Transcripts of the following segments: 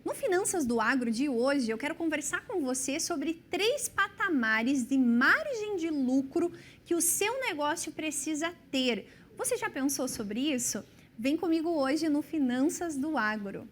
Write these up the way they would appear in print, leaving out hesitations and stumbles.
No Finanças do Agro de hoje, eu quero conversar com você sobre 3 patamares de margem de lucro que o seu negócio precisa ter. Você já pensou sobre isso? Vem comigo hoje no Finanças do Agro.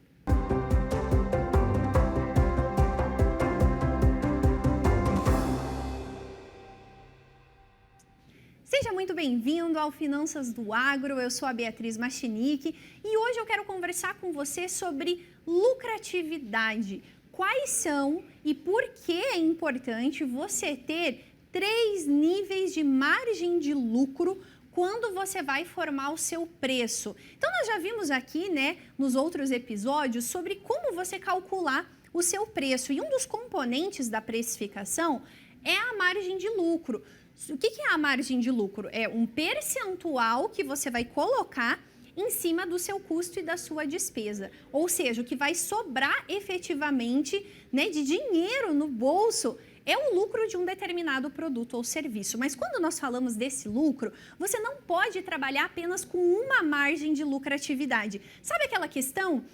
Seja muito bem-vindo ao Finanças do Agro, eu sou a Beatriz Machinique e hoje eu quero conversar com você sobre lucratividade. Quais são e por que é importante você ter 3 níveis de margem de lucro quando você vai formar o seu preço. Então, nós já vimos aqui, nos outros episódios, sobre como você calcular o seu preço. E um dos componentes da precificação é a margem de lucro. O que é a margem de lucro? É um percentual que você vai colocar em cima do seu custo e da sua despesa. Ou seja, o que vai sobrar efetivamente de dinheiro no bolso é o lucro de um determinado produto ou serviço. Mas quando nós falamos desse lucro, você não pode trabalhar apenas com uma margem de lucratividade. Sabe aquela questão?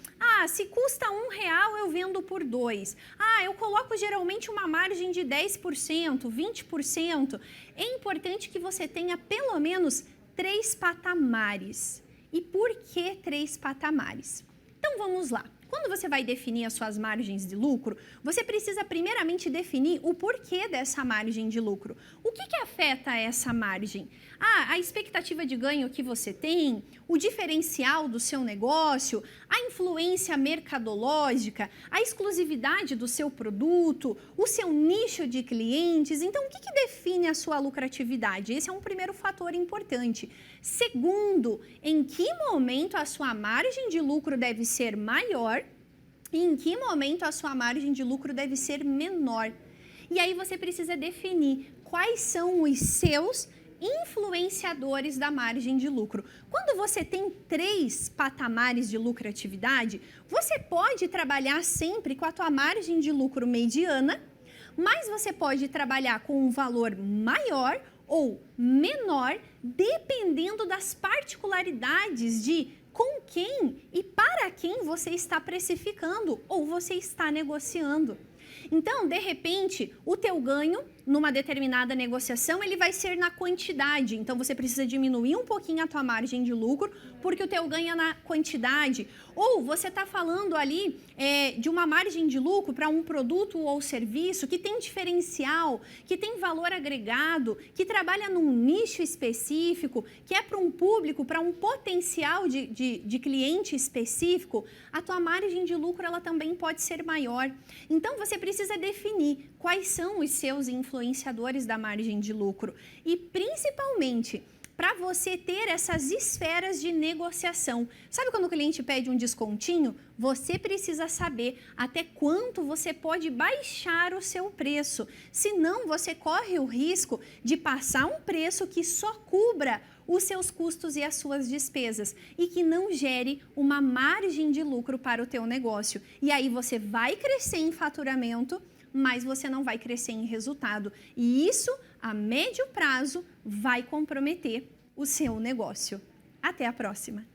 Se custa R$1, eu vendo por 2. Eu coloco geralmente uma margem de 10%, 20%. É importante que você tenha pelo menos 3 patamares. E por que 3 patamares? Então vamos lá. Quando você vai definir as suas margens de lucro, você precisa primeiramente definir o porquê dessa margem de lucro. O que afeta essa margem? A expectativa de ganho que você tem, o diferencial do seu negócio, a influência mercadológica, a exclusividade do seu produto, o seu nicho de clientes. Então, o que define a sua lucratividade? Esse é um primeiro fator importante. Segundo, em que momento a sua margem de lucro deve ser maior e em que momento a sua margem de lucro deve ser menor. E aí você precisa definir quais são os seus influenciadores da margem de lucro. Quando você tem 3 patamares de lucratividade, você pode trabalhar sempre com a tua margem de lucro mediana, mas você pode trabalhar com um valor maior ou menor, dependendo das particularidades de com quem e para quem você está precificando ou você está negociando. Então, de repente, o teu ganho numa determinada negociação, ele vai ser na quantidade. Então, você precisa diminuir um pouquinho a tua margem de lucro, porque o teu ganho é na quantidade. Ou você está falando ali de uma margem de lucro para um produto ou serviço que tem diferencial, que tem valor agregado, que trabalha num nicho específico, que é para um público, para um potencial de cliente específico, a tua margem de lucro ela também pode ser maior. Então, você precisa definir quais são os seus influenciadores da margem de lucro e, principalmente, para você ter essas esferas de negociação. Sabe quando o cliente pede um descontinho? Você precisa saber até quanto você pode baixar o seu preço. Senão, você corre o risco de passar um preço que só cubra os seus custos e as suas despesas e que não gere uma margem de lucro para o teu negócio. E aí você vai crescer em faturamento, mas você não vai crescer em resultado. E isso, a médio prazo, vai comprometer o seu negócio. Até a próxima!